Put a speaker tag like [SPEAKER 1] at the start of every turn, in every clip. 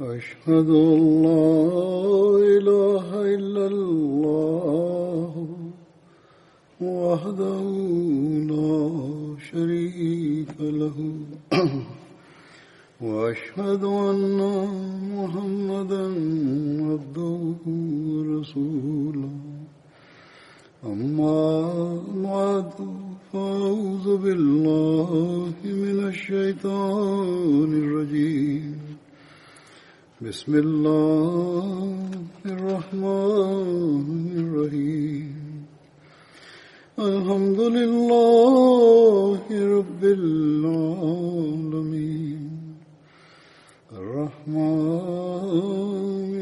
[SPEAKER 1] أشهد أن لا إله إلا الله وحده لا شريك له وأشهد أن محمدا عبده ورسوله أما بعد فأعوذ بالله من الشيطان الرجيم بسم الله الرحمن الرحيم الحمد لله رب العالمين الرحمن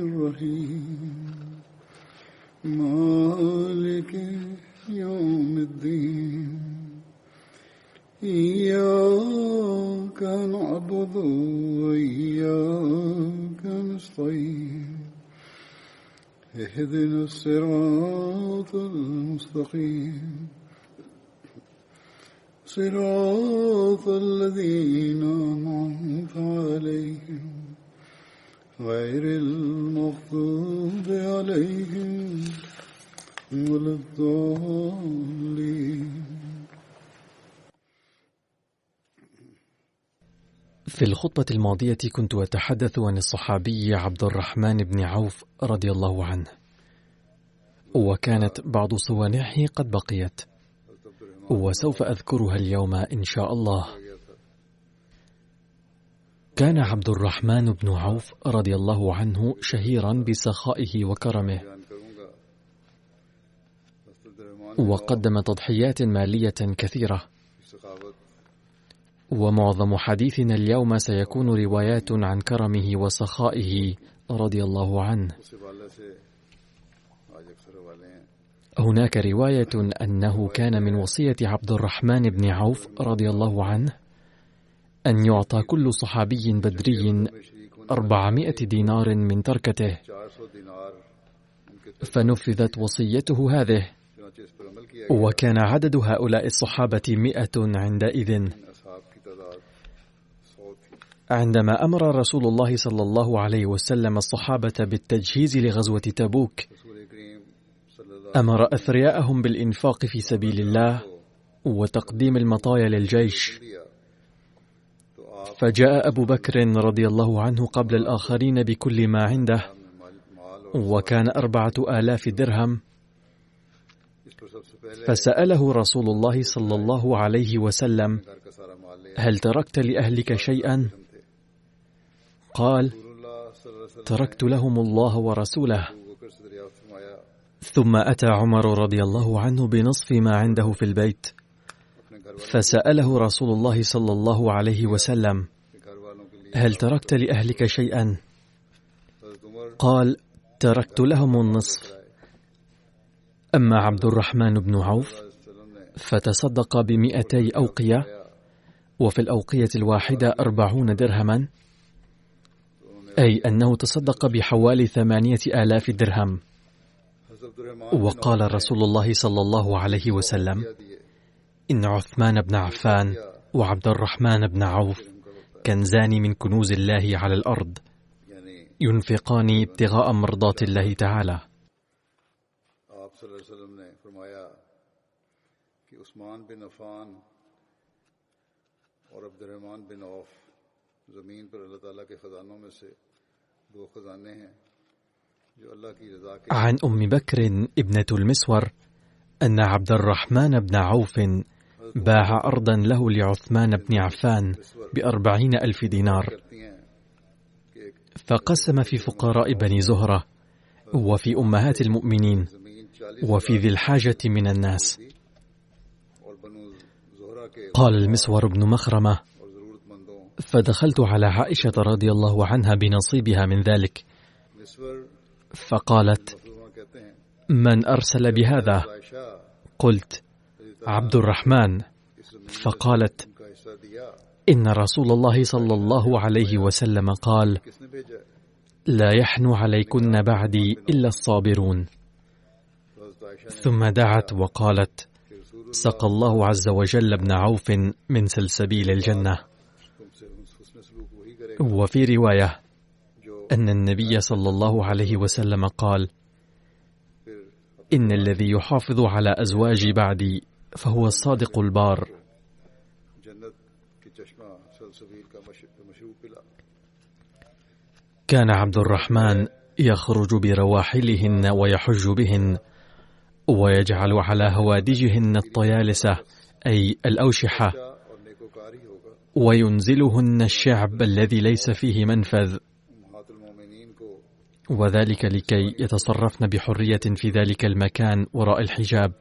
[SPEAKER 1] الرحيم مالك يوم الدين إياك نعبد وإياك نستعين اهدنا الصراط المستقيم صراط الذين أنعمت عليهم غير المغضوب عليهم ولا الضالين.
[SPEAKER 2] في الخطبة الماضية كنت أتحدث عن الصحابي عبد الرحمن بن عوف رضي الله عنه، وكانت بعض صوانحه قد بقيت وسوف أذكرها اليوم إن شاء الله. كان عبد الرحمن بن عوف رضي الله عنه شهيرا بسخائه وكرمه، وقدم تضحيات مالية كثيرة، ومعظم حديثنا اليوم سيكون روايات عن كرمه وسخائه رضي الله عنه. هناك رواية أنه كان من وصية عبد الرحمن بن عوف رضي الله عنه أن يعطى كل صحابي بدري 400 دينار من تركته، فنفذت وصيته هذه، وكان عدد هؤلاء الصحابة 100 عندئذ. عندما أمر رسول الله صلى الله عليه وسلم الصحابة بالتجهيز لغزوة تبوك، أمر أثرياءهم بالإنفاق في سبيل الله وتقديم المطايا للجيش، فجاء أبو بكر رضي الله عنه قبل الآخرين بكل ما عنده، وكان 4000 درهم، فسأله رسول الله صلى الله عليه وسلم: هل تركت لأهلك شيئا؟ قال: تركت لهم الله ورسوله. ثم أتى عمر رضي الله عنه بنصف ما عنده في البيت، فسأله رسول الله صلى الله عليه وسلم: هل تركت لأهلك شيئا؟ قال: تركت لهم النصف. أما عبد الرحمن بن عوف فتصدق ب200 أوقية، وفي الأوقية الواحدة 40 درهما، أي أنه تصدق بحوالي 8000 درهم. وقال رسول الله صلى الله عليه وسلم: إن عثمان بن عفان وعبد الرحمن بن عوف كنزان من كنوز الله على الأرض، ينفقان ابتغاء مرضات الله تعالى. عن أم بكر ابنة المسور أن عبد الرحمن بن عوف باع أرضا له لعثمان بن عفان ب40,000 دينار، فقسم في فقراء بني زهرة وفي أمهات المؤمنين وفي ذي الحاجة من الناس. قال المسور بن مخرمة: فدخلت على عائشة رضي الله عنها بنصيبها من ذلك، فقالت: من أرسل بهذا؟ قلت: عبد الرحمن. فقالت: إن رسول الله صلى الله عليه وسلم قال: لا يحنو عليكن بعدي إلا الصابرون. ثم دعت وقالت: سقى الله عز وجل ابن عوف من سلسبيل الجنة. وفي رواية: أن النبي صلى الله عليه وسلم قال: إن الذي يحافظ على أزواجي بعدي فهو الصادق البار. كان عبد الرحمن يخرج برواحلهن ويحج بهن، ويجعل على هوادجهن الطيالسة أي الأوشحة، وينزلهن الشعب الذي ليس فيه منفذ، وذلك لكي يتصرفن بحرية في ذلك المكان وراء الحجاب.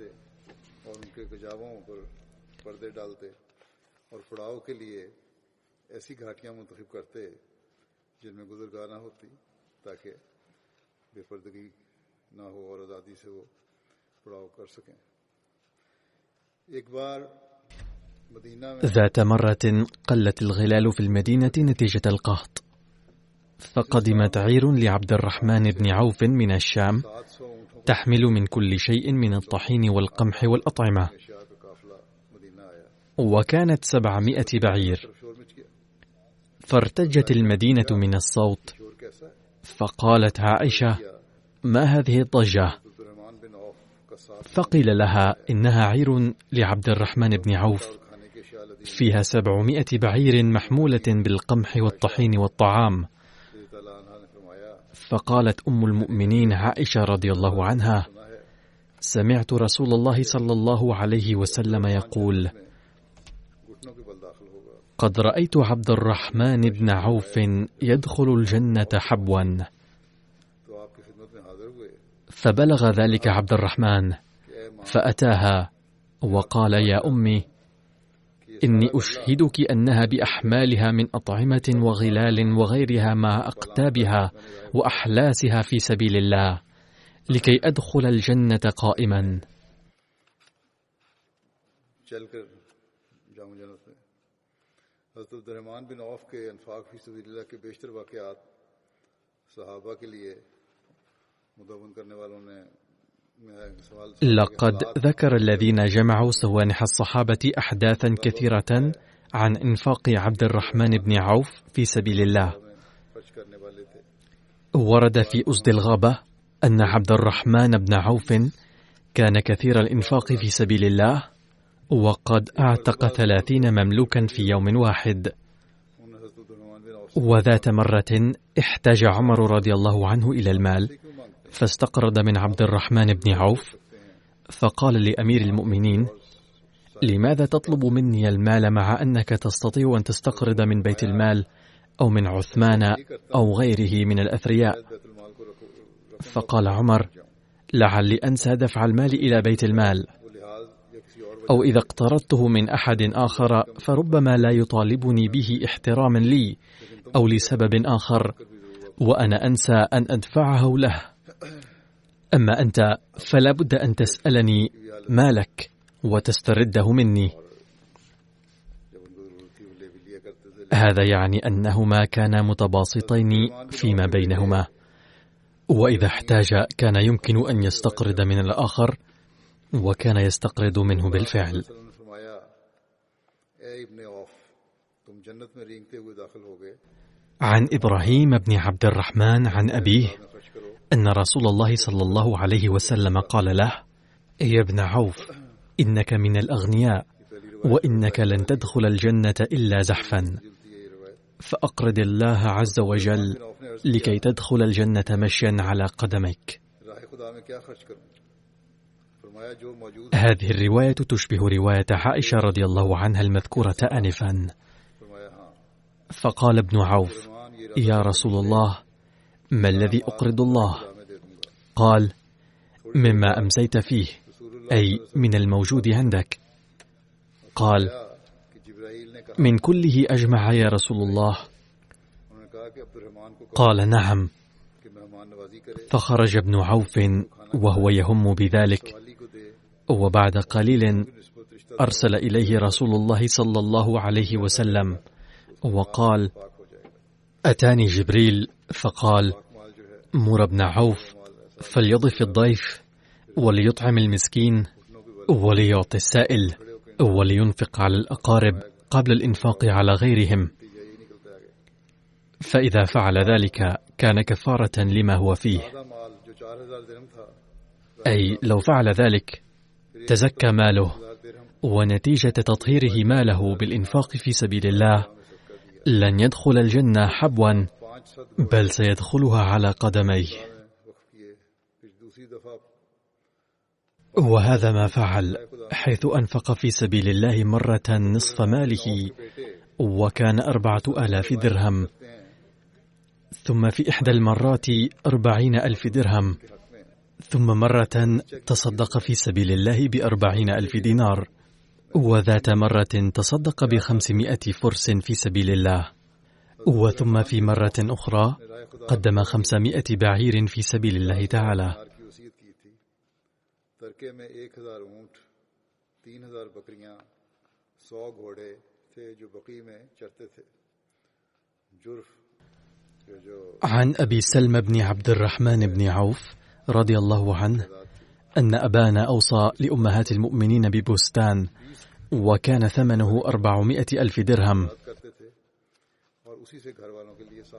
[SPEAKER 2] ذات مرة قلت الغلال في المدينة نتيجة القحط، فقدمت عير لعبد الرحمن بن عوف من الشام تحمل من كل شيء من الطحين والقمح والأطعمة، وكانت 700 بعير. فارتجت المدينة من الصوت، فقالت عائشة: ما هذه الضجة؟ فقيل لها: إنها عير لعبد الرحمن بن عوف فيها 700 بعير محمولة بالقمح والطحين والطعام. فقالت أم المؤمنين عائشة رضي الله عنها: سمعت رسول الله صلى الله عليه وسلم يقول: قد رأيت عبد الرحمن بن عوف يدخل الجنة حبوا. فبلغ ذلك عبد الرحمن فأتاها وقال: يا أمي، إني أشهدك أنها بأحمالها من أطعمة وغلال وغيرها مع أقتابها وأحلاسها في سبيل الله لكي أدخل الجنة قائما. لقد ذكر الذين جمعوا سوانح الصحابة أحداثا كثيرة عن إنفاق عبد الرحمن بن عوف في سبيل الله. ورد في أسد الغابة أن عبد الرحمن بن عوف كان كثير الإنفاق في سبيل الله، وقد أعتق 30 مملوكا في يوم واحد. وذات مرة احتاج عمر رضي الله عنه إلى المال، فاستقرض من عبد الرحمن بن عوف، فقال لأمير المؤمنين: لماذا تطلب مني المال مع أنك تستطيع أن تستقرض من بيت المال أو من عثمان أو غيره من الأثرياء؟ فقال عمر: لعلي أنسى دفع المال إلى بيت المال، أو إذا اقترضته من أحد آخر فربما لا يطالبني به احتراما لي أو لسبب آخر، وأنا أنسى أن أدفعه له. أما أنت فلا بد أن تسألني مالك وتسترده مني. هذا يعني أنهما كانا متباسطين فيما بينهما، وإذا احتاج كان يمكن أن يستقرض من الآخر، وكان يستقرض منه بالفعل. عن إبراهيم بن عبد الرحمن عن أبيه أن رسول الله صلى الله عليه وسلم قال له: يا ابن عوف، إنك من الأغنياء، وإنك لن تدخل الجنة إلا زحفا، فأقرض الله عز وجل لكي تدخل الجنة مشيا على قدميك. هذه الرواية تشبه رواية عائشة رضي الله عنها المذكورة آنفا. فقال ابن عوف: يا رسول الله، ما الذي أقرض الله؟ قال: مما أمسيت فيه، أي من الموجود عندك. قال: من كله أجمع يا رسول الله؟ قال: نعم. فخرج ابن عوف وهو يهم بذلك، وبعد قليل أرسل إليه رسول الله صلى الله عليه وسلم وقال: أتاني جبريل فقال: مر ابن عوف فليضف الضيف وليطعم المسكين وليعطي السائل ولينفق على الأقارب قبل الإنفاق على غيرهم. فإذا فعل ذلك كان كفارة لما هو فيه، أي لو فعل ذلك تزكى ماله، ونتيجة تطهيره ماله بالإنفاق في سبيل الله لن يدخل الجنة حبوا، بل سيدخلها على قدميه. وهذا ما فعل، حيث أنفق في سبيل الله مرة نصف ماله، وكان 4000 درهم، ثم في إحدى المرات 40,000 درهم، ثم مرة تصدق في سبيل الله ب40,000 دينار، وذات مرة تصدق ب500 فرس في سبيل الله، وثم في مرة أخرى قدم 500 بعير في سبيل الله تعالى. عن أبي سلمى بن عبد الرحمن بن عوف رضي الله عنه أن أبانا أوصى لأمهات المؤمنين ببستان، وكان ثمنه 400,000 درهم.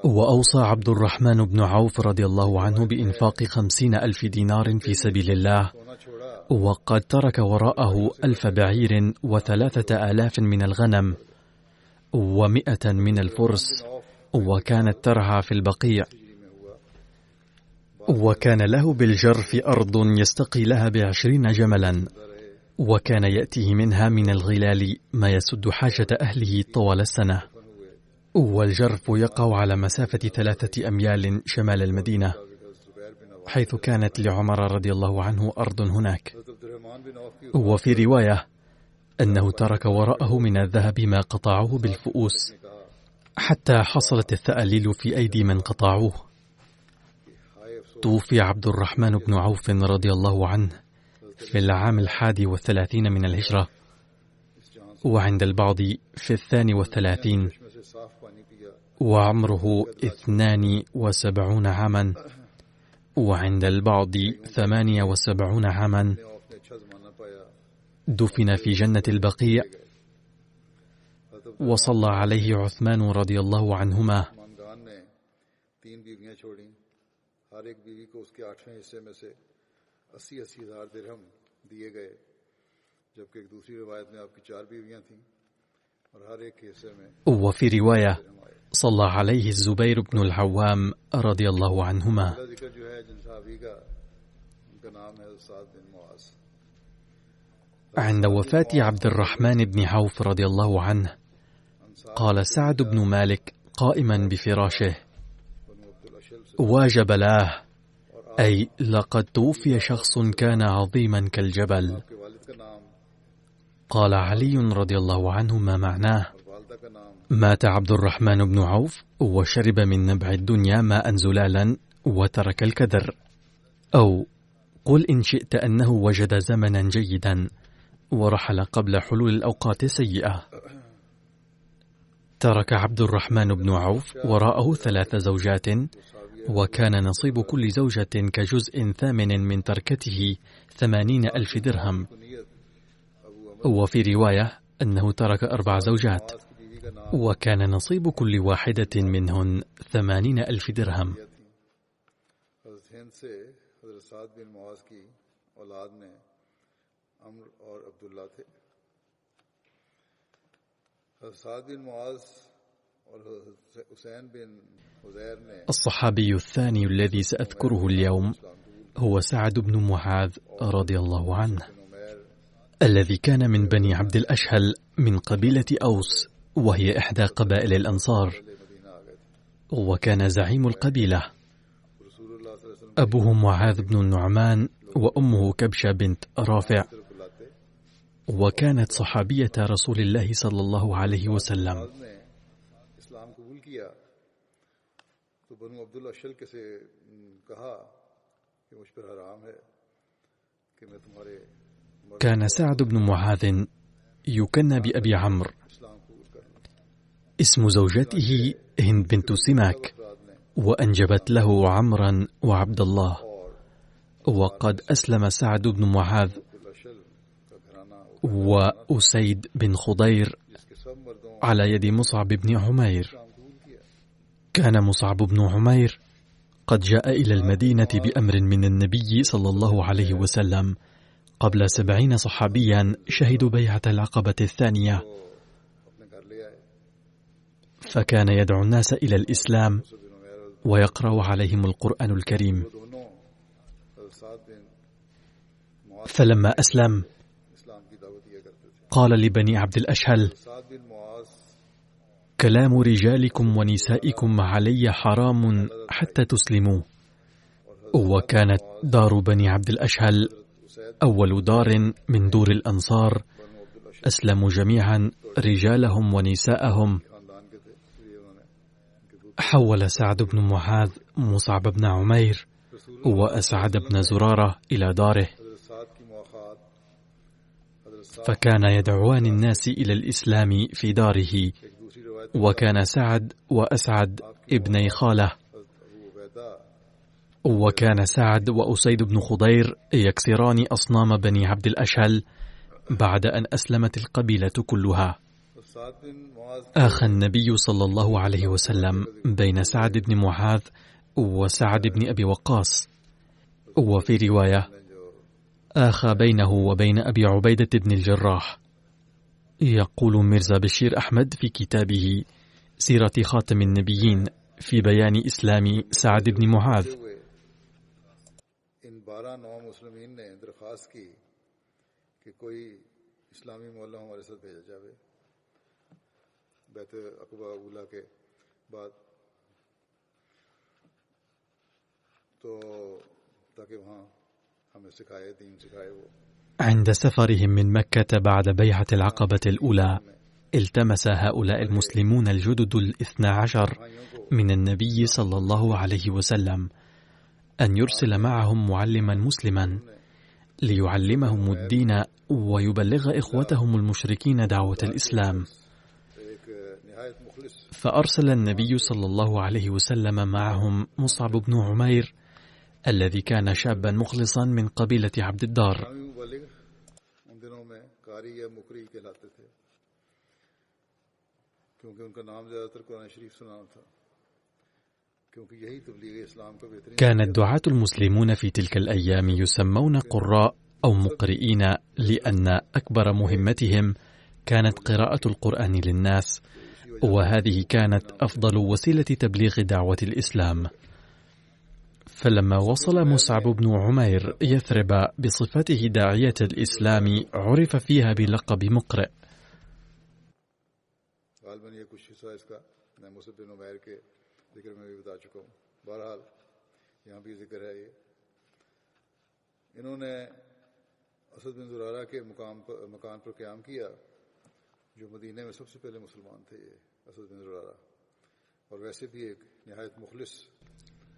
[SPEAKER 2] وأوصى عبد الرحمن بن عوف رضي الله عنه بإنفاق 50,000 دينار في سبيل الله، وقد ترك وراءه 1000 بعير و3,000 من الغنم و100 من الفرس، وكانت ترعى في البقيع، وكان له بالجرف أرض يستقي لها ب20 جملا، وكان يأتيه منها من الغلال ما يسد حاجة أهله طوال السنة. والجرف يقع على مسافة 3 أميال شمال المدينة، حيث كانت لعمر رضي الله عنه أرض هناك. وفي رواية أنه ترك وراءه من الذهب ما قطعوه بالفؤوس، حتى حصلت الثأليل في أيدي من قطعوه. توفي عبد الرحمن بن عوف رضي الله عنه في العام 31 من الهجرة، وعند البعض في 32، وعمره 72 عاما، وعند البعض 78 عاما. دفن في جنة البقيع، وصلى عليه عثمان رضي الله عنهما. وفي رواية صلى عليه الزبير بن العوام رضي الله عنهما. عند وفاة عبد الرحمن بن عوف رضي الله عنه قال سعد بن مالك قائما بفراشه: واجب له، أي لقد توفي شخص كان عظيما كالجبل. قال علي رضي الله عنه: ما معناه؟ مات عبد الرحمن بن عوف وشرب من نبع الدنيا ماء زلالا وترك الكدر. أو قل إن شئت أنه وجد زمنا جيدا ورحل قبل حلول الأوقات السيئة. ترك عبد الرحمن بن عوف وراءه 3 زوجات، وكان نصيب كل زوجة كجزء 8 من تركته 80,000 درهم. وفي رواية أنه ترك 4 زوجات، وكان نصيب كل واحدة منهن 80,000 درهم. الصحابي الثاني الذي سأذكره اليوم هو سعد بن معاذ رضي الله عنه، الذي كان من بني عبد الأشهل من قبيلة أوس، وهي إحدى قبائل الأنصار، وكان زعيم القبيلة. أبوه معاذ بن النعمان، وأمه كبشة بنت رافع، وكانت صحابية رسول الله صلى الله عليه وسلم. كان سعد بن معاذ يكنى بأبي عمرو. اسم زوجته هند بنت سماك، وأنجبت له عمرا وعبد الله. وقد أسلم سعد بن معاذ وأسيد بن خضير على يد مصعب بن عمير. كان مصعب بن عمير قد جاء إلى المدينة بأمر من النبي صلى الله عليه وسلم قبل 70 صحابيا شهدوا بيعة العقبة الثانية، فكان يدعو الناس إلى الإسلام ويقرأ عليهم القرآن الكريم. فلما أسلم قال لبني عبد الأشهل: كلام رجالكم ونسائكم علي حرام حتى تسلموا. وكانت دار بني عبد الأشهل أول دار من دور الأنصار، أسلموا جميعا رجالهم ونساءهم. حول سعد بن معاذ مصعب بن عمير وأسعد بن زرارة إلى داره، فكان يدعوان الناس إلى الإسلام في داره. وكان سعد وأسعد ابني خاله، وكان سعد وأسيد بن خضير يكسران أصنام بني عبد الأشهل بعد أن أسلمت القبيلة كلها. آخى النبي صلى الله عليه وسلم بين سعد بن معاذ وسعد بن أبي وقاص، وفي رواية آخى بينه وبين أبي عبيدة بن الجراح. يقول ميرزا بشير أحمد في كتابه سيرة خاتم النبيين في بيان إسلام سعد بن معاذ: عند سفرهم من مكة بعد بيعة العقبة الأولى، التمس هؤلاء المسلمون الجدد 12 من النبي صلى الله عليه وسلم أن يرسل معهم معلما مسلما ليعلمهم الدين ويبلغ إخوتهم المشركين دعوة الإسلام. فأرسل النبي صلى الله عليه وسلم معهم مصعب بن عمير الذي كان شابا مخلصا من قبيلة عبد الدار. كان الدعاة المسلمون في تلك الأيام يسمون قراء أو مقرئين، لأن أكبر مهمتهم كانت قراءة القرآن للناس، وهذه كانت أفضل وسيلة تبليغ دعوة الإسلام. فلما وصل مصعب بن عمير يثرب بصفته داعية الإسلام، عرف فيها بلقب مقرئ.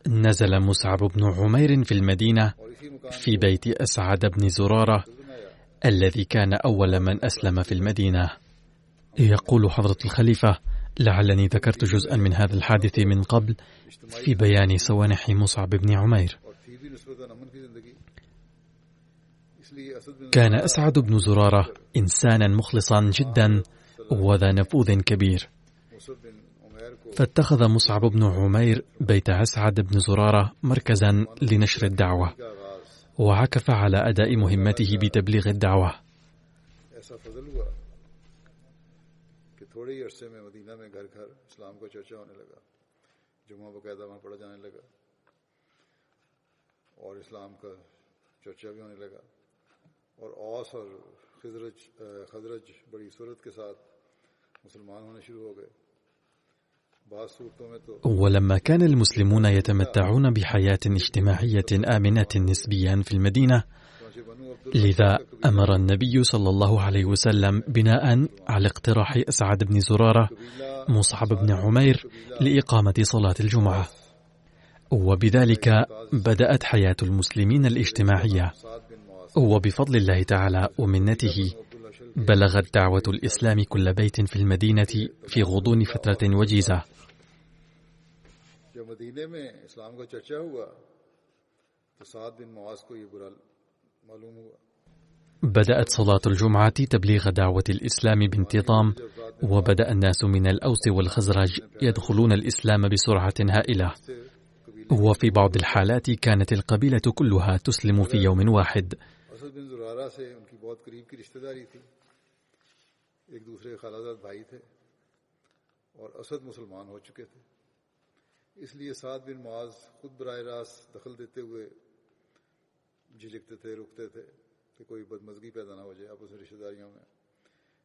[SPEAKER 2] نزل مصعب بن عمير في المدينة في بيت أسعد بن زرارة الذي كان أول من أسلم في المدينة. يقول حضرة الخليفة: لعلني ذكرت جزءا من هذا الحادث من قبل في بيان سوانح مصعب بن عمير. كان أسعد بن زرارة إنسانا مخلصا جدا وذا نفوذ كبير، فاتخذ مصعب بن عمير بيت أسعد بن زرارة مركزا لنشر الدعوة، وعكف على أداء مهمته بتبليغ الدعوة. ولما كان المسلمون يتمتعون بحياة اجتماعية آمنة نسبيا في المدينة، لذا أمر النبي صلى الله عليه وسلم بناء على اقتراح أسعد بن زرارة مصعب بن عمير لإقامة صلاة الجمعة، وبذلك بدأت حياة المسلمين الاجتماعية. وبفضل الله تعالى ومنته بلغت دعوة الإسلام كل بيت في المدينة في غضون فترة وجيزة. بدأت صلاة الجمعة تبليغ دعوة الإسلام بانتظام، وبدأ الناس من الأوس والخزرج يدخلون الإسلام بسرعة هائلة، وفي بعض الحالات كانت القبيلة كلها تسلم في يوم واحد.
[SPEAKER 1] کہ کوئی بدمزگی پیدا نہ ہو جائے آپس میں رشتہ داریوں میں،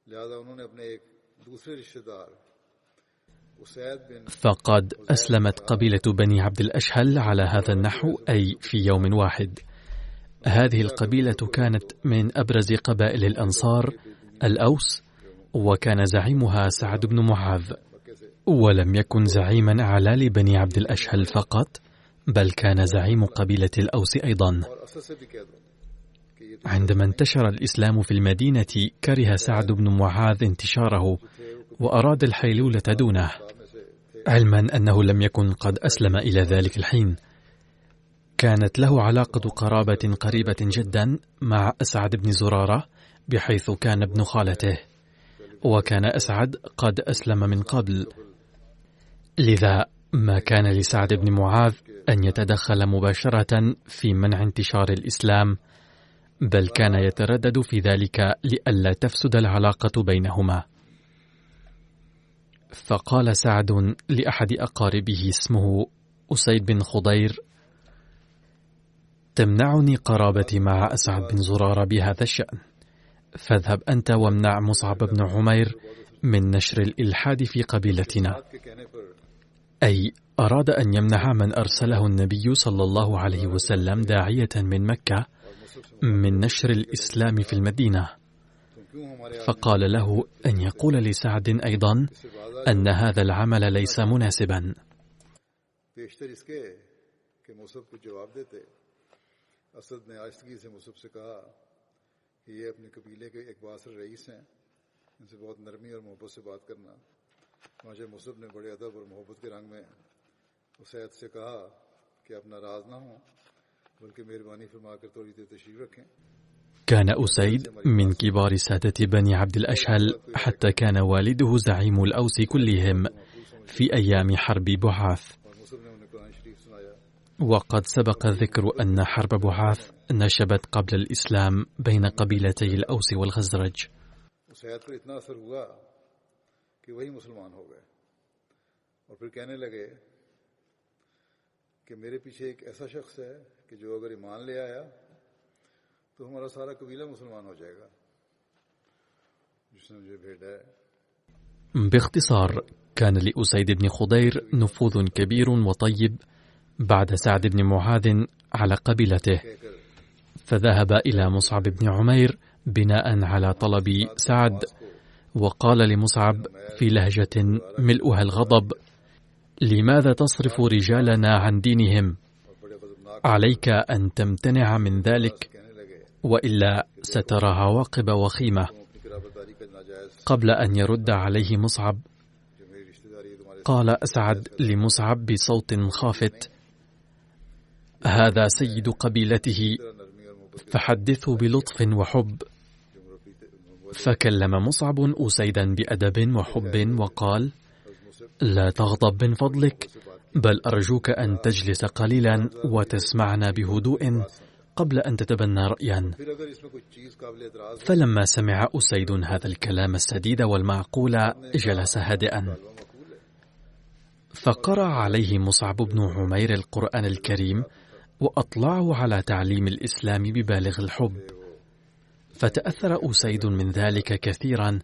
[SPEAKER 1] لہذا انہوں نے اپنے ایک دوسرے رشتہ دار
[SPEAKER 2] فقد أسلمت قبيلة بني عبد الأشهل على هذا النحو، أي في يوم واحد. هذه القبيلة كانت من أبرز قبائل الأنصار الأوس، وكان زعيمها سعد بن معاذ، ولم يكن زعيما أعلى لبني عبد الأشهل فقط، بل كان زعيم قبيلة الأوس أيضا. عندما انتشر الإسلام في المدينة كره سعد بن معاذ انتشاره، وأراد الحيلولة دونه، علما أنه لم يكن قد أسلم إلى ذلك الحين. كانت له علاقة قرابة قريبة جدا مع أسعد بن زرارة، بحيث كان ابن خالته، وكان أسعد قد أسلم من قبل، لذا ما كان لسعد بن معاذ أن يتدخل مباشرة في منع انتشار الإسلام، بل كان يتردد في ذلك لئلا تفسد العلاقة بينهما. فقال سعد لأحد أقاربه اسمه أسيد بن خضير: تمنعني قرابتي مع أسعد بن زرارة بهذا الشأن، فاذهب أنت وامنع مصعب بن عمير من نشر الإلحاد في قبيلتنا. أي أراد أن يمنع من أرسله النبي صلى الله عليه وسلم داعية من مكة من نشر الإسلام في المدينة. فقال له أن يقول لسعد أيضا أن هذا العمل ليس مناسبا. كان أسيد من كبار سادة بني عبد الأشهل، حتى كان والده زعيم الأوس كلهم في أيام حرب بعاث. وقد سبق ذكر أن حرب بعاث نشبت قبل الإسلام بين قبيلتي الأوس والخزرج.
[SPEAKER 1] کہ میرے پیچھے ایک ایسا شخص ہے کہ جو اگر ایمان لے آیا تو ہمارا سارا قبیلہ مسلمان ہو جائے گا جس نے مجھے بھیجا ہے.
[SPEAKER 2] باختصار، كان لأسيد بن خضير نفوذ كبير وطيب بعد سعد بن معاذ على قبيلته، فذهب إلى مصعب بن عمير بناء على طلب سعد، وقال لمصعب في لهجة ملؤها الغضب: لماذا تصرف رجالنا عن دينهم؟ عليك أن تمتنع من ذلك، وإلا سترى عواقب وخيمة. قبل أن يرد عليه مصعب، قال أسعد لمصعب بصوت خافت: هذا سيد قبيلته، فحدثه بلطف وحب. فكلم مصعب أسيدا بأدب وحب وقال: لا تغضب من فضلك، بل أرجوك أن تجلس قليلا وتسمعنا بهدوء قبل أن تتبنى رأيا. فلما سمع أسيد هذا الكلام السديد والمعقول جلس هادئا. فقرأ عليه مصعب بن عمير القرآن الكريم، وأطلعه على تعليم الإسلام ببالغ الحب، فتأثر أسيد من ذلك كثيرا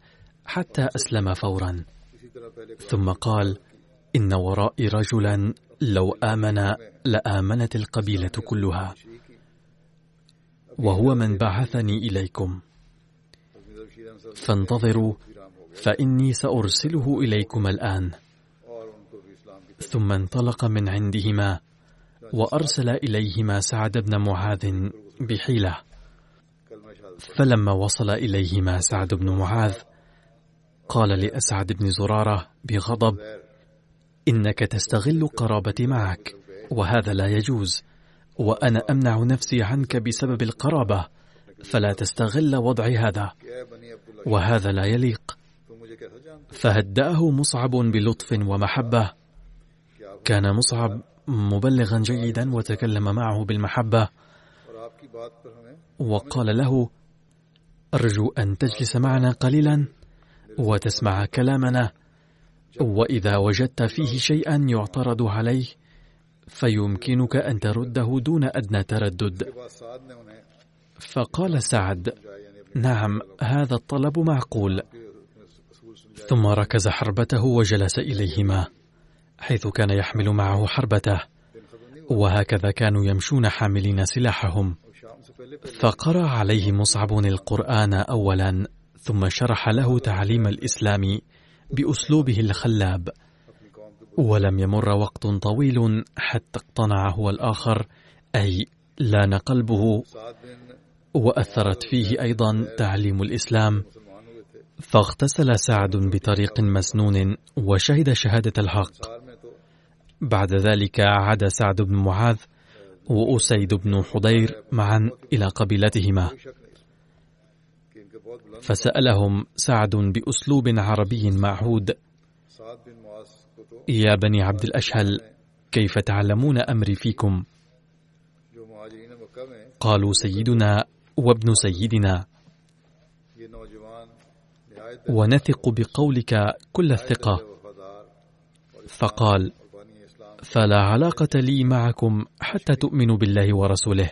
[SPEAKER 2] حتى أسلم فورا. ثم قال: إن ورائي رجلا لو آمن لآمنت القبيلة كلها، وهو من بعثني إليكم، فانتظروا فإني سأرسله إليكم الآن. ثم انطلق من عندهما وأرسل إليهما سعد بن معاذ بحيلة. فلما وصل إليهما سعد بن معاذ قال لأسعد بن زرارة بغضب: إنك تستغل قرابتي معك، وهذا لا يجوز، وأنا أمنع نفسي عنك بسبب القرابة، فلا تستغل وضعي هذا، وهذا لا يليق. فهدأه مصعب بلطف ومحبة. كان مصعب مبلغا جيدا وتكلم معه بالمحبة، وقال له: أرجو أن تجلس معنا قليلا وتسمع كلامنا، وإذا وجدت فيه شيئا يعترض عليه فيمكنك أن ترده دون أدنى تردد. فقال سعد: نعم، هذا الطلب معقول. ثم ركز حربته وجلس إليهما، حيث كان يحمل معه حربته، وهكذا كانوا يمشون حاملين سلاحهم. فقرأ عليه مصعب القرآن أولا، ثم شرح له تعليم الإسلام بأسلوبه الخلاب، ولم يمر وقت طويل حتى اقتنع هو الآخر، أي لان قلبه، وأثرت فيه أيضا تعليم الإسلام. فاغتسل سعد بطريق مسنون وشهد شهادة الحق. بعد ذلك عاد سعد بن معاذ وأسيد بن حضير معا إلى قبيلتهما، فسألهم سعد بأسلوب عربي معهود: يا بني عبد الأشهل، كيف تعلمون أمري فيكم؟ قالوا: سيدنا وابن سيدنا، ونثق بقولك كل الثقة. فقال: فلا علاقة لي معكم حتى تؤمنوا بالله ورسوله،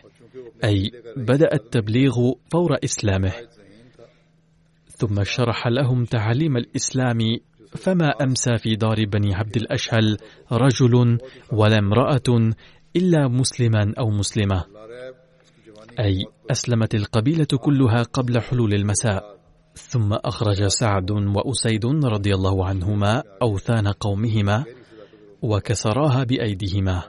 [SPEAKER 2] أي بدأ التبليغ فور إسلامه. ثم شرح لهم تعاليم الإسلام، فما أمسى في دار بني عبد الأشهل رجل ولا امرأة إلا مسلما أو مسلمة، أي أسلمت القبيلة كلها قبل حلول المساء. ثم أخرج سعد وأسيد رضي الله عنهما أوثان قومهما وكسراها بأيديهما.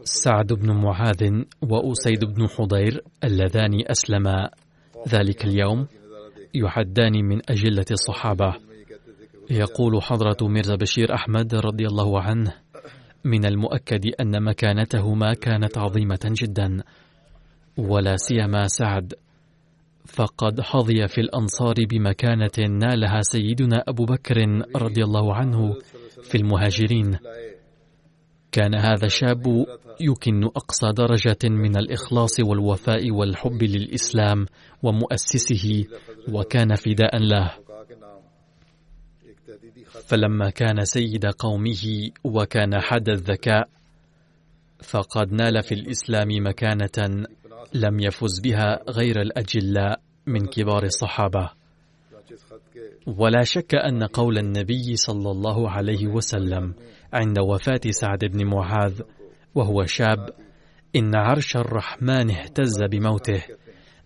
[SPEAKER 2] سعد بن معاذ وأسيد بن حضير اللذان أسلما ذلك اليوم يحدان من أجلة الصحابة. يقول حضرة ميرزا بشير أحمد رضي الله عنه: من المؤكد أن مكانتهما كانت عظيمة جدا، ولا سيما سعد، فقد حظي في الأنصار بمكانة نالها سيدنا أبو بكر رضي الله عنه في المهاجرين. كان هذا الشاب يكن أقصى درجة من الإخلاص والوفاء والحب للإسلام ومؤسسه، وكان فداء له. فلما كان سيد قومه وكان حد الذكاء، فقد نال في الإسلام مكانة لم يفز بها غير الأجلاء من كبار الصحابة. ولا شك أن قول النبي صلى الله عليه وسلم عند وفاة سعد بن معاذ وهو شاب: إن عرش الرحمن اهتز بموته،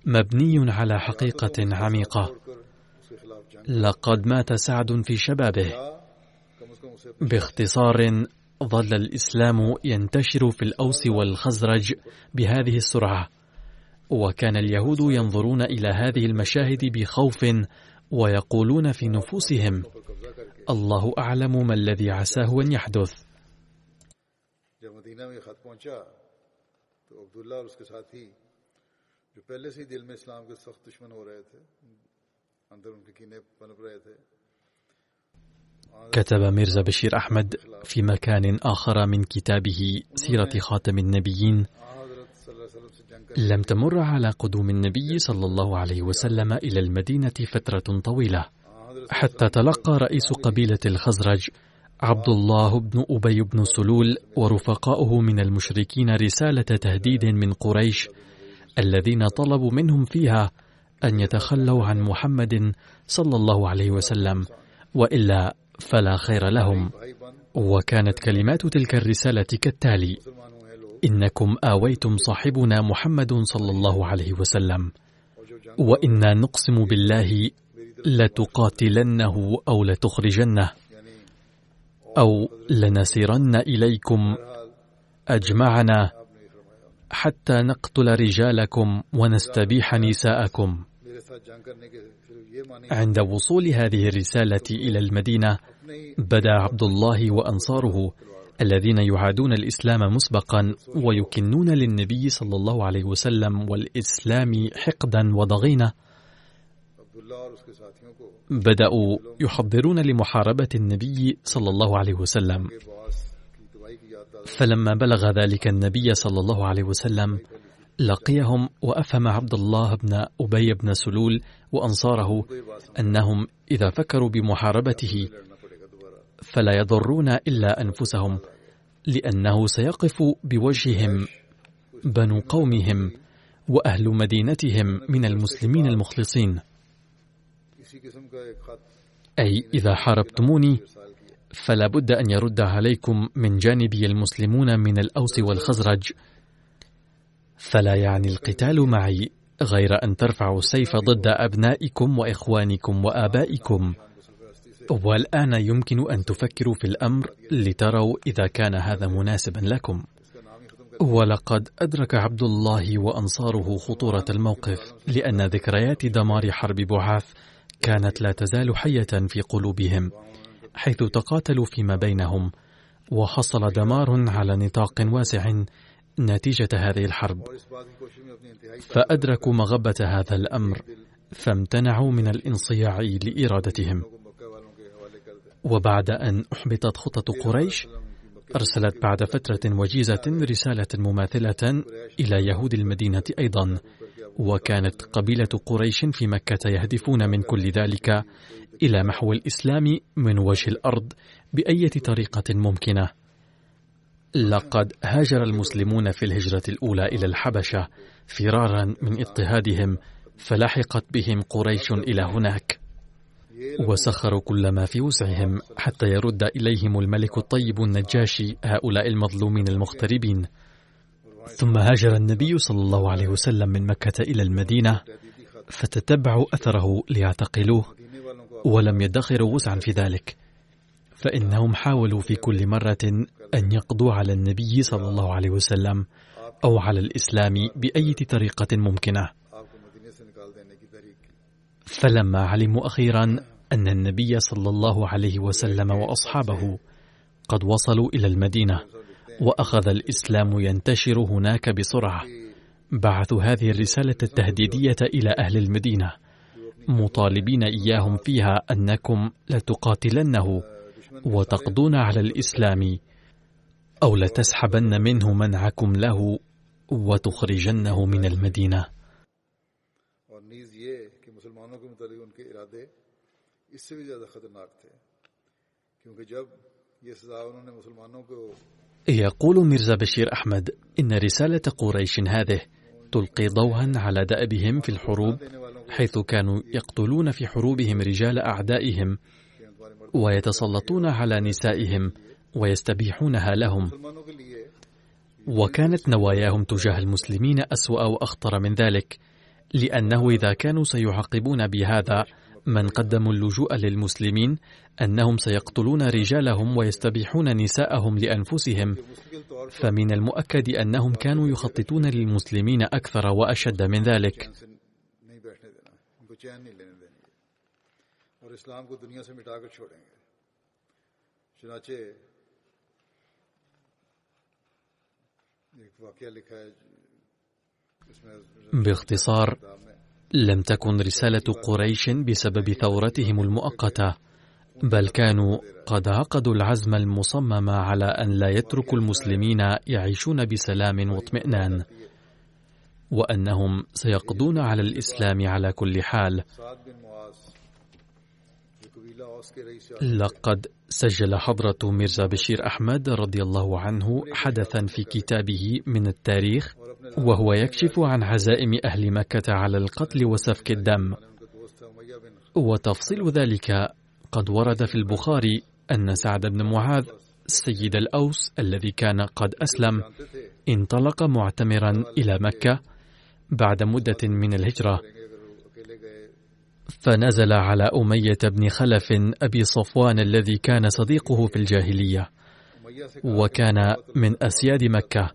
[SPEAKER 2] مبني على حقيقة عميقة. لقد مات سعد في شبابه. باختصار، ظل الإسلام ينتشر في الأوس والخزرج بهذه السرعة، وكان اليهود ينظرون إلى هذه المشاهد بخوف، ويقولون في نفوسهم: الله أعلم ما الذي عساه أن يحدث. كتب ميرزا بشير أحمد في مكان آخر من كتابه سيرة خاتم النبيين: لم تمر على قدوم النبي صلى الله عليه وسلم إلى المدينة فترة طويلة حتى تلقى رئيس قبيلة الخزرج عبد الله بن أبي بن سلول ورفقاؤه من المشركين رسالة تهديد من قريش، الذين طلبوا منهم فيها أن يتخلوا عن محمد صلى الله عليه وسلم، وإلا فلا خير لهم. وكانت كلمات تلك الرسالة كالتالي: إنكم آويتم صاحبنا محمد صلى الله عليه وسلم، وإنا نقسم بالله لتقاتلنه أو لتخرجنه أو لنسيرن إليكم أجمعنا حتى نقتل رجالكم ونستبيح نساءكم. عند وصول هذه الرسالة إلى المدينة، بدا عبد الله وأنصاره الذين يعادون الإسلام مسبقا ويكنون للنبي صلى الله عليه وسلم والإسلام حقدا وضغينة بدأوا يحضرون لمحاربة النبي صلى الله عليه وسلم. فلما بلغ ذلك النبي صلى الله عليه وسلم لقيهم وأفهم عبد الله بن أبي بن سلول وأنصاره أنهم إذا فكروا بمحاربته فلا يضرون إلا أنفسهم، لأنه سيقف بوجههم بنو قومهم وأهل مدينتهم من المسلمين المخلصين، أي إذا حاربتموني فلا بد أن يرد عليكم من جانبي المسلمون من الأوس والخزرج، فلا يعني القتال معي غير أن ترفعوا السيف ضد أبنائكم وإخوانكم وآبائكم. والآن يمكن أن تفكروا في الأمر لتروا إذا كان هذا مناسبا لكم. ولقد أدرك عبد الله وأنصاره خطورة الموقف، لأن ذكريات دمار حرب بعاث كانت لا تزال حية في قلوبهم، حيث تقاتلوا فيما بينهم، وحصل دمار على نطاق واسع نتيجة هذه الحرب. فأدركوا مغبة هذا الأمر، فامتنعوا من الانصياع لإرادتهم. وبعد أن أحبطت خطة قريش، أرسلت بعد فترة وجيزة رسالة مماثلة إلى يهود المدينة أيضا، وكانت قبيلة قريش في مكة يهدفون من كل ذلك إلى محو الإسلام من وجه الأرض بأي طريقة ممكنة. لقد هاجر المسلمون في الهجرة الأولى إلى الحبشة فرارا من اضطهادهم، فلحقت بهم قريش إلى هناك، وسخروا كل ما في وسعهم حتى يرد إليهم الملك الطيب النجاشي هؤلاء المظلومين المغتربين. ثم هاجر النبي صلى الله عليه وسلم من مكة إلى المدينة، فتتبعوا أثره ليعتقلوه، ولم يدخروا وسعا في ذلك، فإنهم حاولوا في كل مرة أن يقضوا على النبي صلى الله عليه وسلم أو على الإسلام بأي طريقة ممكنة. فلما علموا أخيرا أن النبي صلى الله عليه وسلم وأصحابه قد وصلوا إلى المدينة وأخذ الإسلام ينتشر هناك بسرعة، بعثوا هذه الرسالة التهديدية إلى أهل المدينة، مطالبين إياهم فيها أنكم لتقاتلنه وتقضون على الإسلام، أو لتسحبن منه منعكم له وتخرجنه من المدينة. يقول ميرزا بشير أحمد إن رسالة قريش هذه تلقي ضوءا على دأبهم في الحروب، حيث كانوا يقتلون في حروبهم رجال أعدائهم ويتسلطون على نسائهم ويستبيحونها لهم، وكانت نواياهم تجاه المسلمين أسوأ وأخطر من ذلك، لأنه إذا كانوا سيعاقبون بهذا من قدموا اللجوء للمسلمين أنهم سيقتلون رجالهم ويستبيحون نساءهم لأنفسهم، فمن المؤكد أنهم كانوا يخططون للمسلمين أكثر وأشد من ذلك. باختصار، لم تكن رسالة قريش بسبب ثورتهم المؤقتة، بل كانوا قد عقدوا العزم المصمم على أن لا يتركوا المسلمين يعيشون بسلام واطمئنان، وأنهم سيقضون على الإسلام على كل حال. لقد سجل حضرة ميرزا بشير أحمد رضي الله عنه حدثا في كتابه من التاريخ، وهو يكشف عن عزائم أهل مكة على القتل وسفك الدم، وتفصيل ذلك قد ورد في البخاري أن سعد بن معاذ سيد الأوس الذي كان قد أسلم انطلق معتمرا إلى مكة بعد مدة من الهجرة، فنزل على أمية بن خلف أبي صفوان الذي كان صديقه في الجاهلية، وكان من أسياد مكة،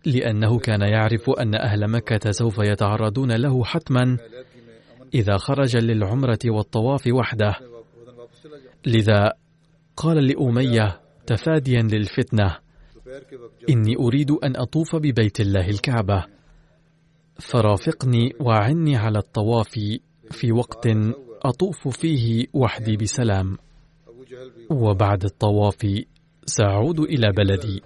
[SPEAKER 2] لأنه كان يعرف أن أهل مكة سوف يتعرضون له حتما إذا خرج للعمرة والطواف وحده. لذا قال لأمية تفاديا للفتنة: إني أريد أن أطوف ببيت الله الكعبة، فرافقني وعني على الطواف في وقت أطوف فيه وحدي بسلام، وبعد الطواف سأعود إلى بلدي.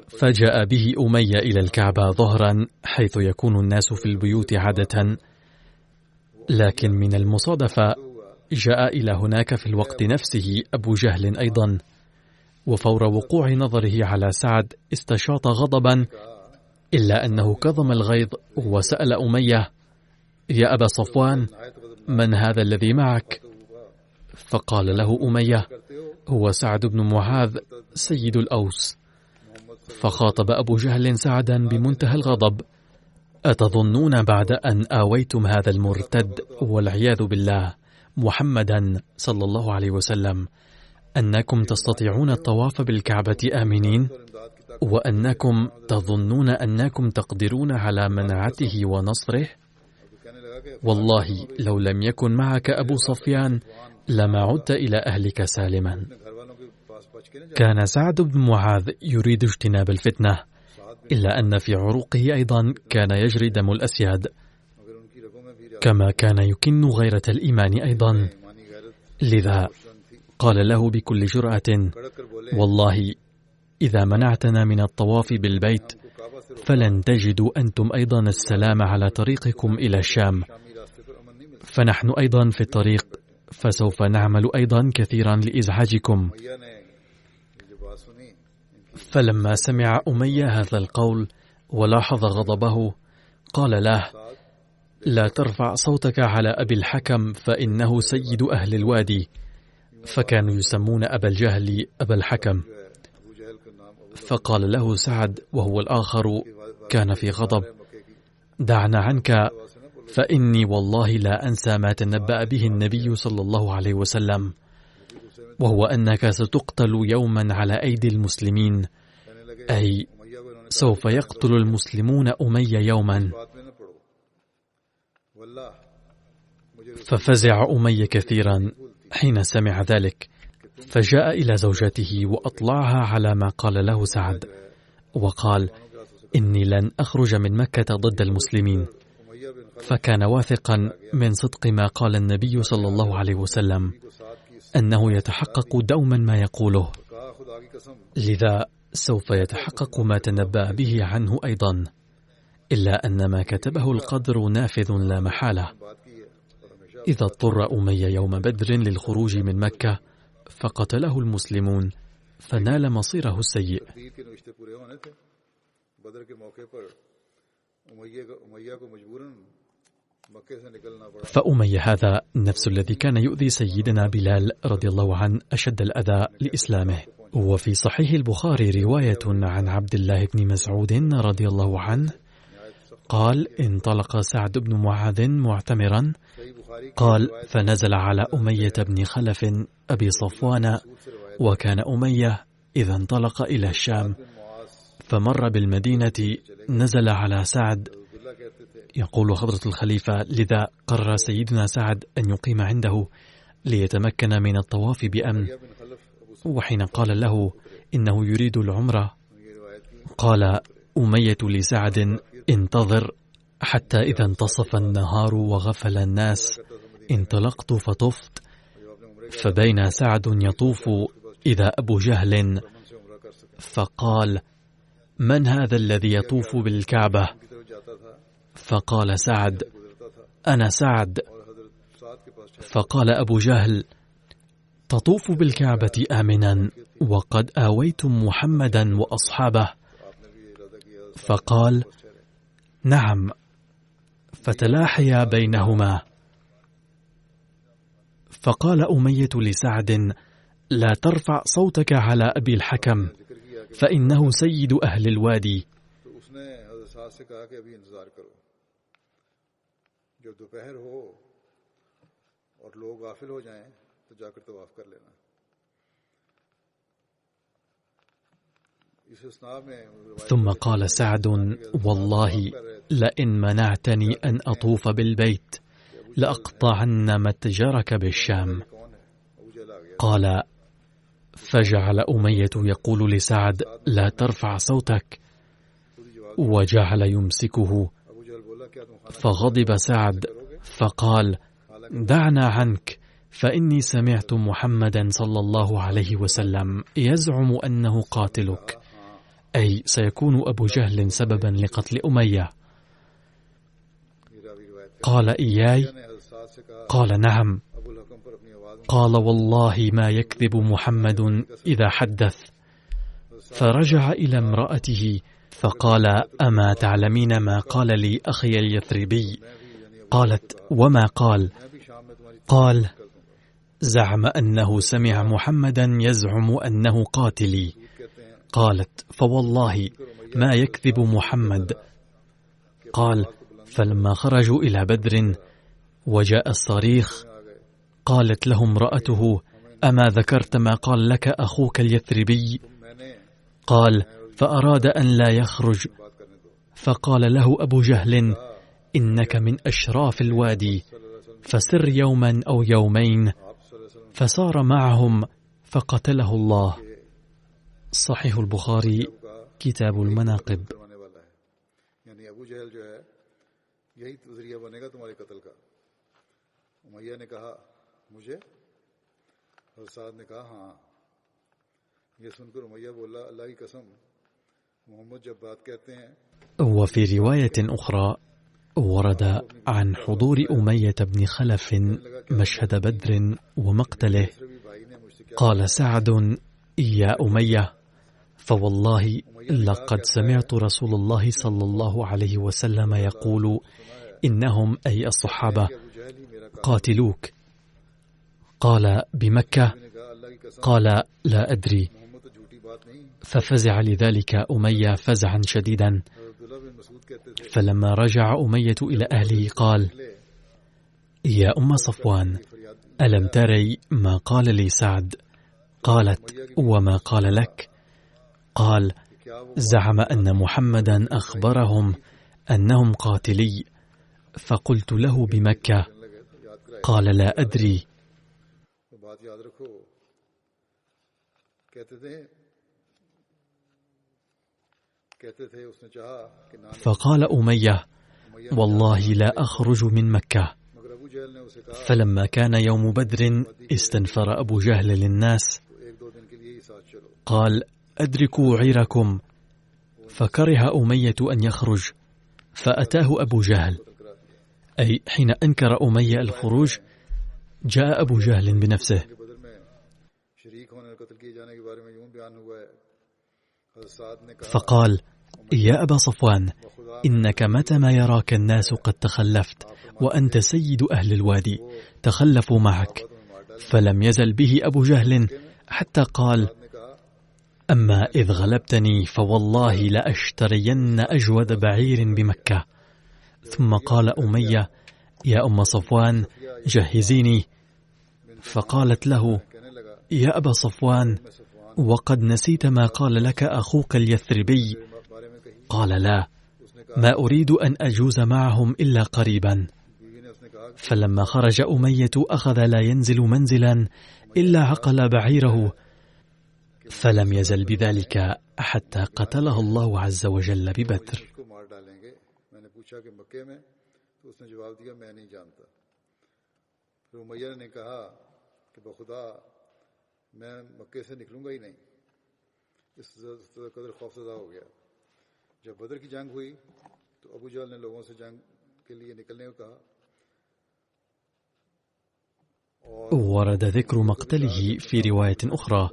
[SPEAKER 2] فجاء به أمية إلى الكعبة ظهرا حيث يكون الناس في البيوت عادة، لكن من المصادفة جاء إلى هناك في الوقت نفسه أبو جهل أيضا، وفور وقوع نظره على سعد استشاط غضبا، إلا أنه كظم الغيظ وسأل أمية: يا أبا صفوان، من هذا الذي معك؟ فقال له أمية: هو سعد بن معاذ سيد الأوس. فخاطب أبو جهل سعدا بمنتهى الغضب: أتظنون بعد أن آويتم هذا المرتد والعياذ بالله محمدا صلى الله عليه وسلم أنكم تستطيعون الطواف بالكعبة آمنين، وأنكم تظنون أنكم تقدرون على منعته ونصره؟ والله لو لم يكن معك أبو صفيان لما عدت إلى أهلك سالما. كان سعد بن معاذ يريد اجتناب الفتنة، إلا أن في عروقه أيضا كان يجري دم الأسياد، كما كان يكن غيرة الإيمان أيضا. لذا قال له بكل جرأة: والله إذا منعتنا من الطواف بالبيت فلن تجدوا أنتم أيضا السلام على طريقكم إلى الشام، فنحن أيضا في الطريق، فسوف نعمل أيضا كثيرا لإزعاجكم. فلما سمع أمية هذا القول ولاحظ غضبه قال له: لا ترفع صوتك على أبي الحكم فإنه سيد أهل الوادي، فكانوا يسمون أبا الجهل أبا الحكم. فقال له سعد وهو الآخر كان في غضب: دعنا عنك، فإني والله لا أنسى ما تنبأ به النبي صلى الله عليه وسلم، وهو أنك ستقتل يوما على أيدي المسلمين، أي سوف يقتل المسلمون أمية يوما. ففزع أمية كثيرا حين سمع ذلك، فجاء إلى زوجته وأطلعها على ما قال له سعد، وقال: إني لن أخرج من مكة ضد المسلمين. فكان واثقا من صدق ما قال النبي صلى الله عليه وسلم أنه يتحقق دوما ما يقوله، لذا سوف يتحقق ما تنبأ به عنه أيضا، إلا أن ما كتبه القدر نافذ لا محالة. إذا اضطر أمية يوم بدر للخروج من مكة فقتله المسلمون فنال مصيره السيء. فأمية هذا نفس الذي كان يؤذي سيدنا بلال رضي الله عنه أشد الأذى لإسلامه. وفي صحيح البخاري رواية عن عبد الله بن مسعود رضي الله عنه قال: انطلق سعد بن معاذ معتمرا، قال: فنزل على أمية بن خلف أبي صفوان، وكان أمية إذا انطلق إلى الشام فمر بالمدينة نزل على سعد. يقول حضرة الخليفة: لذا قرر سيدنا سعد أن يقيم عنده ليتمكن من الطواف بأمن. وحين قال له إنه يريد العمرة قال أمية لسعد: انتظر حتى إذا انتصف النهار وغفل الناس انطلقت فطفت. فبين سعد يطوف إذا أبو جهل، فقال: من هذا الذي يطوف بالكعبة؟ فقال سعد: أنا سعد. فقال أبو جهل: تطوف بالكعبة آمنا وقد آويتم محمدا وأصحابه؟ فقال: نعم. فتلاحيا بينهما. فقال أمية لسعد: لا ترفع صوتك على أبي الحكم فإنه سيد أهل الوادي. ثم قال سعد: والله لئن منعتني أن أطوف بالبيت لأقطعن متجرك بالشام. قال: فجعل أمية يقول لسعد: لا ترفع صوتك، وجعل يمسكه، فغضب سعد فقال: دعنا عنك، فإني سمعت محمدا صلى الله عليه وسلم يزعم أنه قاتلك، أي سيكون أبو جهل سببا لقتل أمية. قال: إياي؟ قال: نعم. قال: والله ما يكذب محمد إذا حدث. فرجع إلى امرأته فقال: أما تعلمين ما قال لي أخي اليثربي؟ قالت: وما قال؟ قال: زعم أنه سمع محمدا يزعم أنه قاتلي. قالت: فوالله ما يكذب محمد. قال: فلما خرجوا إلى بدر وجاء الصريخ قالت له امرأته: أما ذكرت ما قال لك أخوك اليثربي؟ قال: فأراد أن لا يخرج، فقال له أبو جهل: إنك من أشراف الوادي، فسر يوما أو يومين. فسار معهم فقتله الله. صحيح البخاري كتاب المناقب. وفي رواية أخرى ورد عن حضور أمية بن خلف مشهد بدر ومقتله. قال سعد: يا أمية، فوالله لقد سمعت رسول الله صلى الله عليه وسلم يقول: إنهم أي الصحابة قاتلوك. قال: بمكة؟ قال: لا أدري. ففزع لذلك أمية فزعا شديدا. فلما رجع أمية إلى أهله قال: يا أم صفوان، ألم تري ما قال لي سعد؟ قالت: وما قال لك؟ قال: زعم أن محمدا أخبرهم أنهم قاتلي، فقلت له بمكة. قال: لا أدري. فقال أمية: والله لا أخرج من مكة. فلما كان يوم بدر استنفر أبو جهل للناس، قال: أدركوا عيركم. فكره أمية أن يخرج، فأتاه أبو جهل، أي حين أنكر أمية الخروج جاء أبو جهل بنفسه فقال: يا أبا صفوان، إنك متى ما يراك الناس قد تخلفت وأنت سيد أهل الوادي تخلفوا معك. فلم يزل به أبو جهل حتى قال: أما إذ غلبتني فوالله لأشترين أجود بعير بمكة. ثم قال أمية: يا أم صفوان، جهزيني. فقالت له: يا أبا صفوان، وقد نسيت ما قال لك أخوك اليثربي؟ قال: لا، ما أريد أن أجوز معهم إلا قريبا. فلما خرج أمية أخذ لا ينزل منزلا إلا عقل بعيره، فلم يزل بذلك حتى قتله الله عز وجل ببدر. ورد ذكر مقتله في رواية أخرى،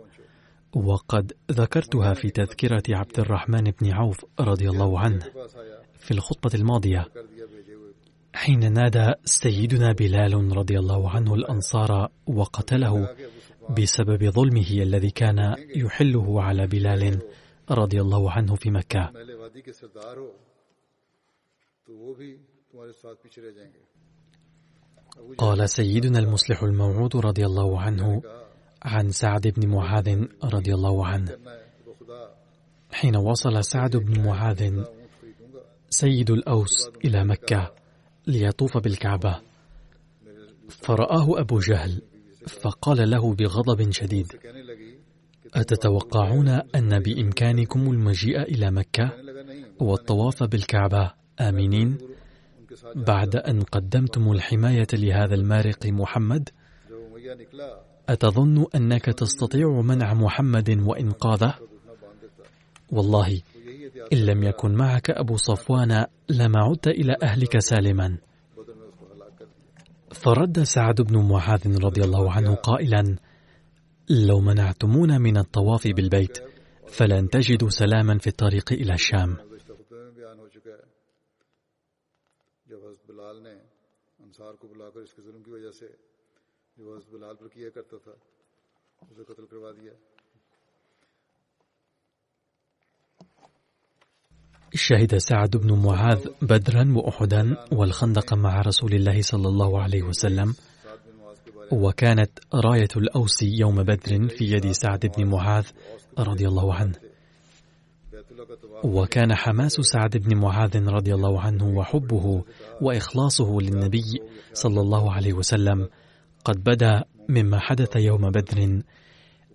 [SPEAKER 2] وقد ذكرتها في تذكرة عبد الرحمن بن عوف رضي الله عنه في الخطبة الماضية، حين نادى سيدنا بلال رضي الله عنه الأنصار وقتله بسبب ظلمه الذي كان يحله على بلال رضي الله عنه في مكة. قال سيدنا المصلح الموعود رضي الله عنه عن سعد بن معاذ رضي الله عنه: حين وصل سعد بن معاذ سيد الأوس إلى مكة ليطوف بالكعبة، فرآه أبو جهل فقال له بغضب شديد: أتتوقعون أن بإمكانكم المجيء إلى مكة والطواف بالكعبة آمنين بعد أن قدمتم الحماية لهذا المارق محمد؟ أتظن أنك تستطيع منع محمد وإنقاذه؟ والله إن لم يكن معك أبو صفوان لما عدت إلى أهلك سالما. فرد سعد بن معاذ رضي الله عنه قائلا: لو منعتمونا من الطواف بالبيت فلن تجدوا سلاما في الطريق إلى الشام. شهد سعد بن معاذ بدرا وأحدا والخندق مع رسول الله صلى الله عليه وسلم، وكانت راية الأوس يوم بدر في يد سعد بن معاذ رضي الله عنه. وكان حماس سعد بن معاذ رضي الله عنه وحبه وإخلاصه للنبي صلى الله عليه وسلم قد بدا مما حدث يوم بدر،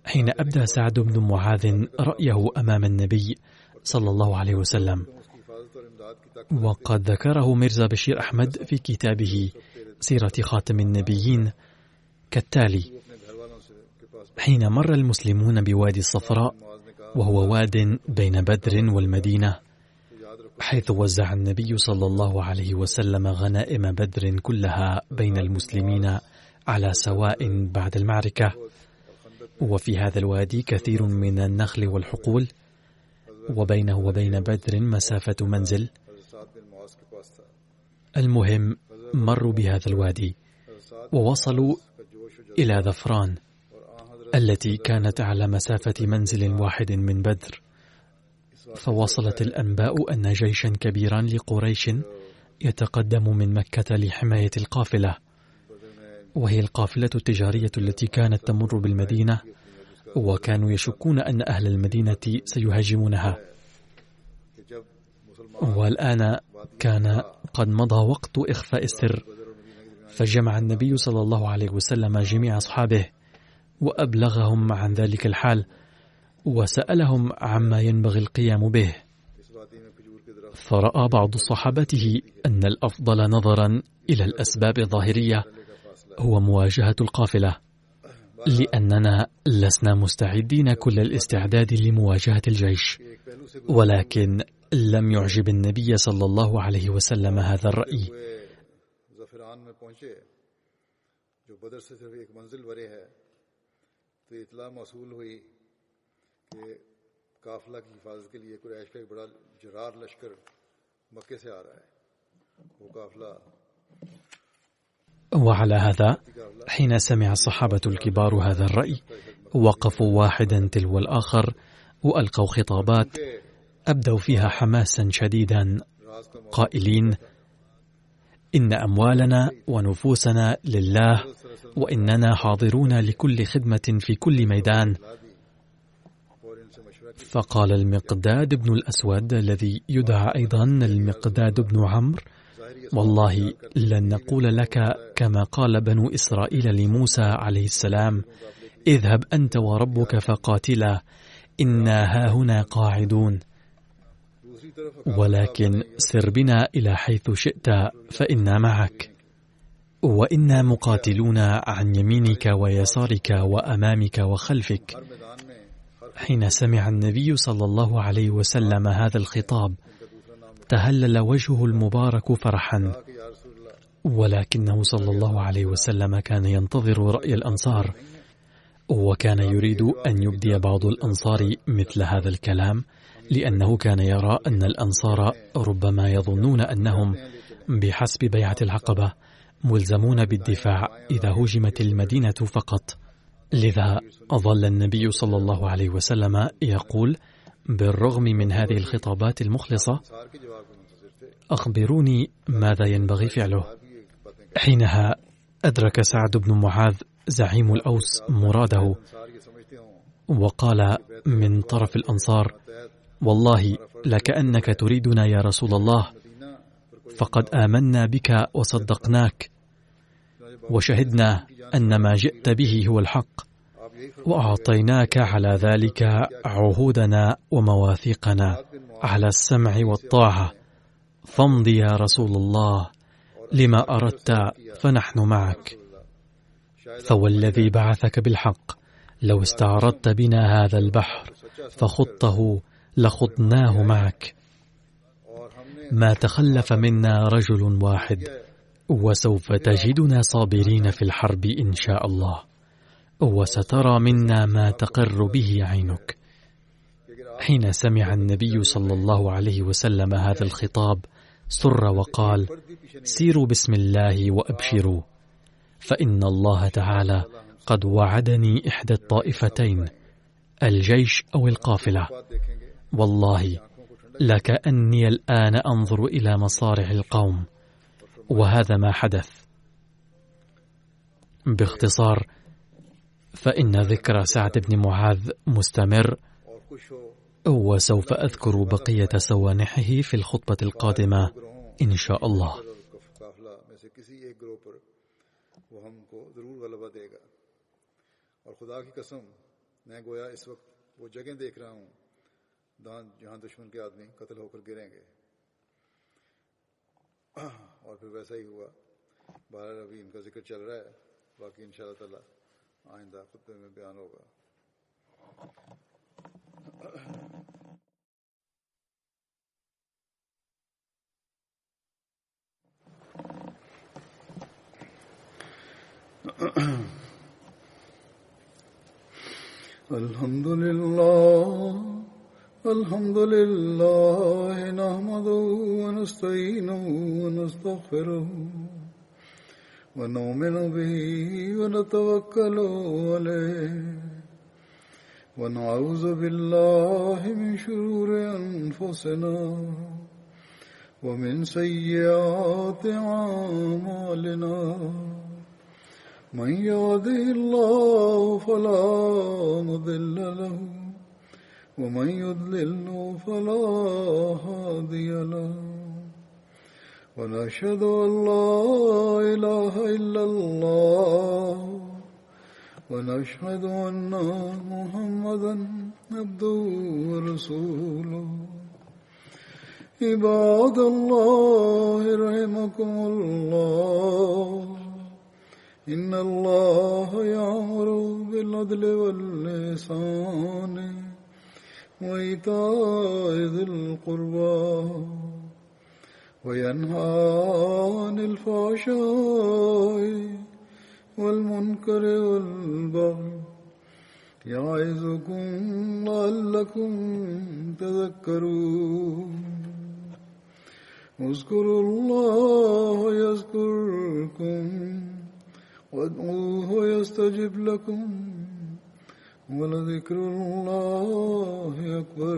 [SPEAKER 2] حين أبدى سعد بن معاذ رأيه أمام النبي صلى الله عليه وسلم. وقد ذكره ميرزا بشير أحمد في كتابه سيرة خاتم النبيين كالتالي: حين مر المسلمون بوادي الصفراء وهو واد بين بدر والمدينة، حيث وزع النبي صلى الله عليه وسلم غنائم بدر كلها بين المسلمين على سواء بعد المعركة، وفي هذا الوادي كثير من النخل والحقول، وبينه وبين بدر مسافة منزل. المهم مروا بهذا الوادي ووصلوا إلى ذفران التي كانت على مسافة منزل واحد من بدر، فوصلت الأنباء أن جيشا كبيرا لقريش يتقدم من مكة لحماية القافلة، وهي القافلة التجارية التي كانت تمر بالمدينة، وكانوا يشكون أن أهل المدينة سيهاجمونها. والآن كان قد مضى وقت إخفاء السر، فجمع النبي صلى الله عليه وسلم جميع أصحابه وأبلغهم عن ذلك الحال، وسألهم عما ينبغي القيام به. فرأى بعض صحابته أن الأفضل نظرا إلى الأسباب الظاهرية هو مواجهة القافلة، لأننا لسنا مستعدين كل الاستعداد لمواجهة الجيش. ولكن لم يعجب النبي صلى الله عليه وسلم هذا الرأي، وعلى هذا حين سمع الصحابة الكبار هذا الرأي وقفوا واحدا تلو الآخر وألقوا خطابات أبدوا فيها حماسا شديدا قائلين: إن أموالنا ونفوسنا لله، وإننا حاضرون لكل خدمة في كل ميدان. فقال المقداد بن الأسود الذي يدعى أيضا المقداد بن عمرو: والله لن نقول لك كما قال بنو إسرائيل لموسى عليه السلام: اذهب أنت وربك فقاتلا إنا هاهنا قاعدون، ولكن سر بنا إلى حيث شئت فإنا معك، وإنا مقاتلون عن يمينك ويسارك وأمامك وخلفك. حين سمع النبي صلى الله عليه وسلم هذا الخطاب تهلل وجهه المبارك فرحا، ولكنه صلى الله عليه وسلم كان ينتظر رأي الأنصار، وكان يريد أن يبدي بعض الأنصار مثل هذا الكلام، لأنه كان يرى أن الأنصار ربما يظنون أنهم بحسب بيعة العقبة ملزمون بالدفاع إذا هجمت المدينة فقط. لذا ظل النبي صلى الله عليه وسلم يقول بالرغم من هذه الخطابات المخلصة: أخبروني ماذا ينبغي فعله. حينها أدرك سعد بن معاذ زعيم الأوس مراده، وقال من طرف الأنصار: والله لكأنك تريدنا يا رسول الله، فقد آمنا بك وصدقناك، وشهدنا أن ما جئت به هو الحق، وأعطيناك على ذلك عهودنا ومواثيقنا على السمع والطاعة، فامض يا رسول الله لما أردت فنحن معك. فوالذي بعثك بالحق لو استعرضت بنا هذا البحر فخضته لخضناه معك. ما تخلف منا رجل واحد، وسوف تجدنا صابرين في الحرب إن شاء الله، وسترى منا ما تقر به عينك. حين سمع النبي صلى الله عليه وسلم هذا الخطاب سر وقال: سيروا بسم الله وأبشروا، فإن الله تعالى قد وعدني إحدى الطائفتين، الجيش أو القافلة. والله لكأني الآن أنظر إلى مصارع القوم، وهذا ما حدث. باختصار، فإن ذكر سعد بن معاذ مستمر، وسوف أذكر بقية سوانحه في الخطبة القادمة إن شاء الله.
[SPEAKER 1] जहां दुश्मन के आदमी कत्ल होकर गिरेंगे, और फिर वैसा ही हुआ। बहरहाल अभी इनका जिक्र चल रहा है, बाकी इंशाअल्लाह ताला आइंदा खुतबे में बयान होगा। الحمد لله نحمده ونستعينه ونستغفره ونؤمن به ونتوكل عليه ونعوذ بالله من شرور أنفسنا ومن سيئات أعمالنا. من يهده الله فلا مضل له ومن يضلل فلا هادي له. ونشهد أن لا إله إلا الله ونشهد أن محمدا عبده ورسوله. عباد الله رحمكم الله، إن الله يأمر بالعدل والإحسان وإيتاء ذي القربى وينهى عن الفحشاء والمنكر والبغي يعظكم لعلكم تذكرون. اذكروا الله يذكركم وادعوه يستجب لكم ولذكر الله أكبر.